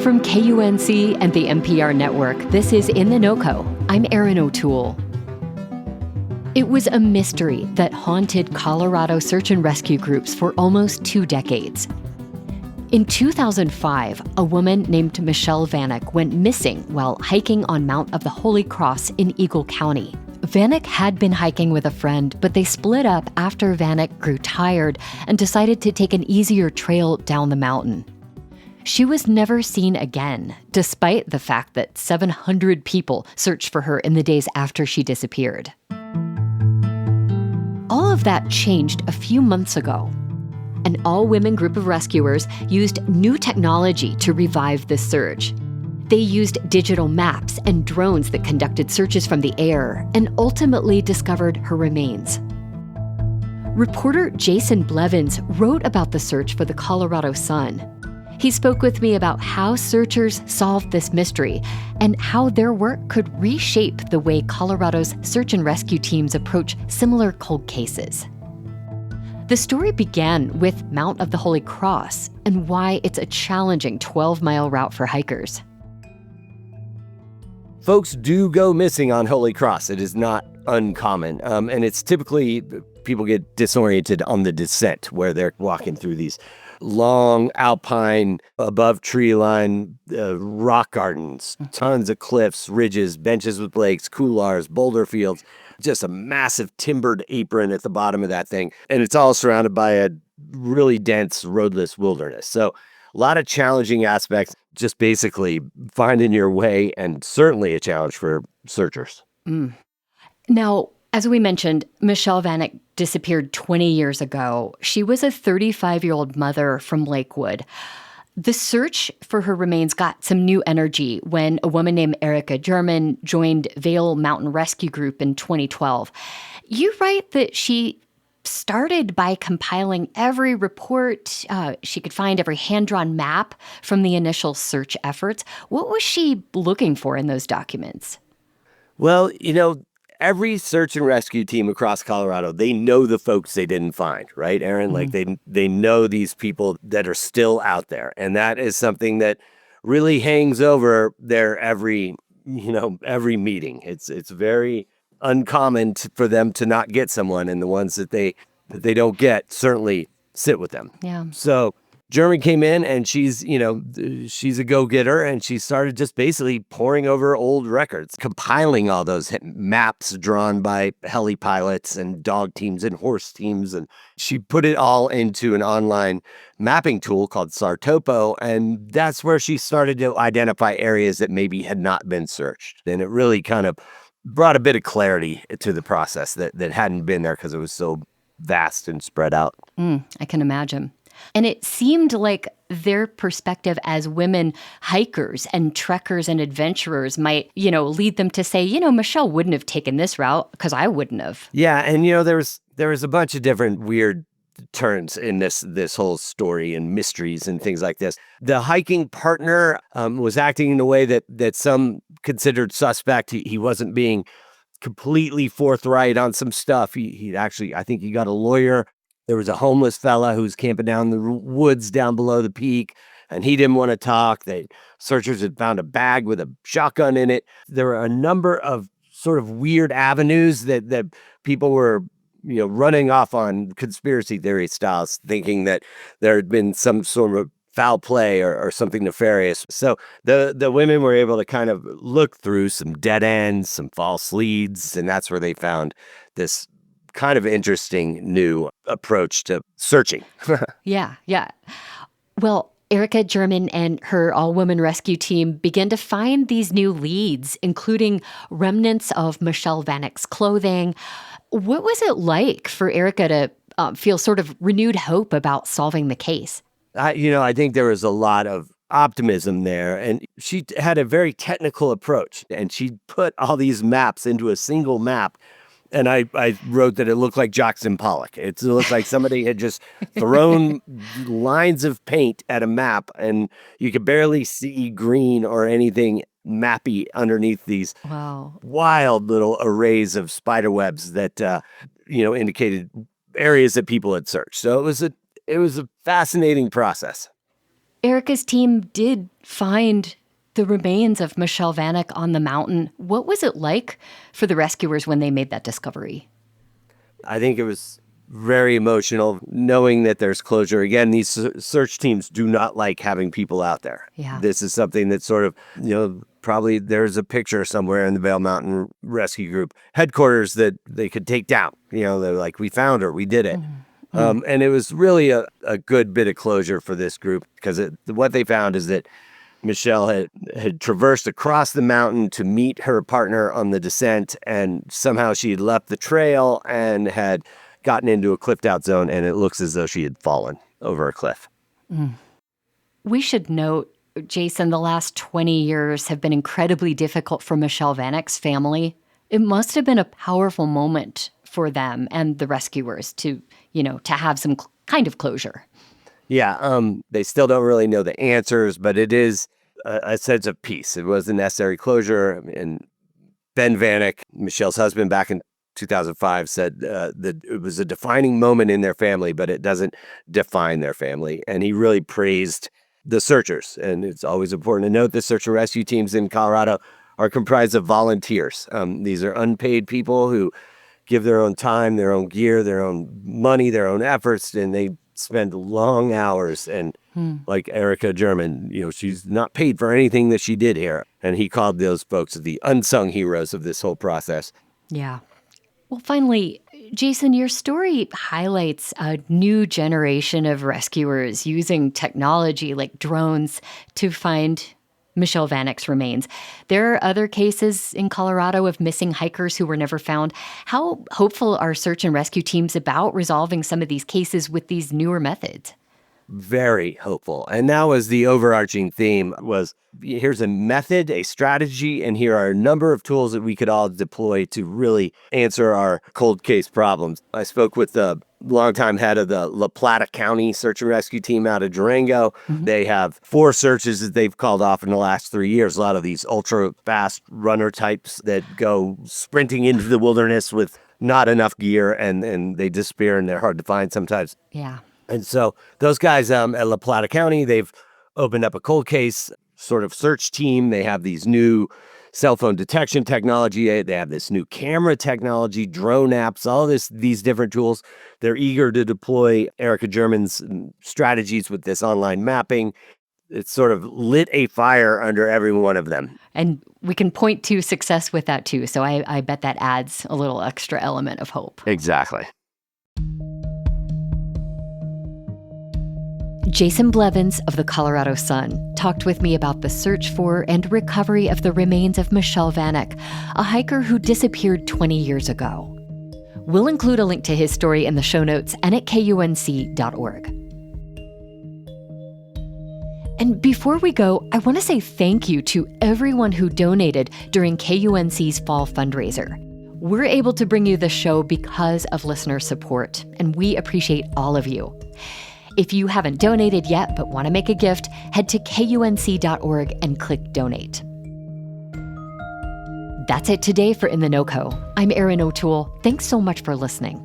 From KUNC and the NPR network, this is In The NoCo. I'm Erin O'Toole. It was a mystery that haunted Colorado search and rescue groups for almost 2 decades. In 2005, a woman named Michelle Vanek went missing while hiking on Mount of the Holy Cross in Eagle County. Vanek had been hiking with a friend, but they split up after Vanek grew tired and decided to take an easier trail down the mountain. She was never seen again, despite the fact that 700 people searched for her in the days after she disappeared. All of that changed a few months ago. An all-women group of rescuers used new technology to revive the search. They used digital maps and drones that conducted searches from the air and ultimately discovered her remains. Reporter Jason Blevins wrote about the search for the Colorado Sun. He spoke with me about how searchers solved this mystery and how their work could reshape the way Colorado's search and rescue teams approach similar cold cases. The story began with Mount of the Holy Cross and why it's a challenging 12-mile route for hikers. Folks do go missing on Holy Cross. It is not uncommon. And it's typically people get disoriented on the descent where they're walking through these long alpine above tree line rock gardens, tons of cliffs, ridges, benches with lakes, couloirs, boulder fields, just a massive timbered apron at the bottom of that thing. And it's all surrounded by a really dense roadless wilderness. So a lot of challenging aspects, just basically finding your way, and certainly a challenge for searchers. Now, as we mentioned, Michelle Vanek disappeared 20 years ago. She was a 35-year-old mother from Lakewood. The search for her remains got some new energy when a woman named Erica German joined Vail Mountain Rescue Group in 2012. You write that she started by compiling every report she could find, every hand-drawn map from the initial search efforts. What was she looking for in those documents? Well, every search and rescue team across Colorado, they know the folks they didn't find, right, Erin? Like they know these people that are still out there. And that is something that really hangs over their every meeting. It's very uncommon for them to not get someone, and the ones that they don't get certainly sit with them. Yeah. So German came in, and she's a go-getter, and she started just basically poring over old records, compiling all those maps drawn by heli pilots and dog teams and horse teams, and she put it all into an online mapping tool called Sartopo, and that's where she started to identify areas that maybe had not been searched. And it really kind of brought a bit of clarity to the process that hadn't been there because it was so vast and spread out. I can imagine. And it seemed like their perspective as women hikers and trekkers and adventurers might, lead them to say, Michelle wouldn't have taken this route because I wouldn't have. Yeah, and there was a bunch of different weird turns in this whole story and mysteries and things like this. The hiking partner was acting in a way that some considered suspect. He wasn't being completely forthright on some stuff. He actually, I think he got a lawyer. There was a homeless fella who was camping down in the woods down below the peak, and he didn't want to talk. Searchers had found a bag with a shotgun in it. There were a number of sort of weird avenues that people were running off on conspiracy theory styles, thinking that there had been some sort of foul play or something nefarious. So the women were able to kind of look through some dead ends, some false leads, and that's where they found this kind of interesting new approach to searching. Yeah. Well, Erica German and her all-women rescue team began to find these new leads, including remnants of Michelle Vanek's clothing. What was it like for Erica to feel sort of renewed hope about solving the case? I think there was a lot of optimism there, and she had a very technical approach, and she put all these maps into a single map. And I wrote that it looked like Jackson Pollock. It looked like somebody had just thrown lines of paint at a map, and you could barely see green or anything mappy underneath these wild little arrays of spider webs that indicated areas that people had searched. So it was a fascinating process. Erica's team did find the remains of Michelle Vanek on the mountain. What was it like for the rescuers when they made that discovery? I think it was very emotional knowing that there's closure. Again, these search teams do not like having people out there. Yeah. This is something that sort of, probably there's a picture somewhere in the Vail Mountain Rescue Group headquarters that they could take down. They're like, we found her, we did it. And it was really a good bit of closure for this group because what they found is that Michelle had traversed across the mountain to meet her partner on the descent, and somehow she had left the trail and had gotten into a cliffed out zone, and it looks as though she had fallen over a cliff. We should note, Jason, the last 20 years have been incredibly difficult for Michelle Vanek's family. It must have been a powerful moment for them and the rescuers to have some kind of closure. Yeah, they still don't really know the answers, but it is a sense of peace. It was a necessary closure. And Ben Vanek, Michelle's husband, back in 2005 said that it was a defining moment in their family, but it doesn't define their family. And he really praised the searchers. And it's always important to note the search and rescue teams in Colorado are comprised of volunteers. These are unpaid people who give their own time, their own gear, their own money, their own efforts, and they spend long hours. And like Erica German, she's not paid for anything that she did here. And he called those folks the unsung heroes of this whole process. Yeah. Well, finally, Jason, your story highlights a new generation of rescuers using technology like drones to find Michelle Vanek's remains. There are other cases in Colorado of missing hikers who were never found. How hopeful are search and rescue teams about resolving some of these cases with these newer methods? Very hopeful. And that was the overarching theme was here's a method, a strategy, and here are a number of tools that we could all deploy to really answer our cold case problems. I spoke with the longtime head of the La Plata County search and rescue team out of Durango. They have 4 searches that they've called off in the last 3 years. A lot of these ultra fast runner types that go sprinting into the wilderness with not enough gear and they disappear and they're hard to find sometimes. Yeah. And so those guys at La Plata County, they've opened up a cold case sort of search team. They have these new cell phone detection technology. They have this new camera technology, drone apps, all these different tools. They're eager to deploy Erica German's strategies with this online mapping. It's sort of lit a fire under every one of them. And we can point to success with that too. So I bet that adds a little extra element of hope. Exactly. Jason Blevins of the Colorado Sun talked with me about the search for and recovery of the remains of Michelle Vanek, a hiker who disappeared 20 years ago. We'll include a link to his story in the show notes and at KUNC.org. And before we go, I want to say thank you to everyone who donated during KUNC's fall fundraiser. We're able to bring you the show because of listener support, and we appreciate all of you. If you haven't donated yet but want to make a gift, head to KUNC.org and click Donate. That's it today for In The NoCo. I'm Erin O'Toole. Thanks so much for listening.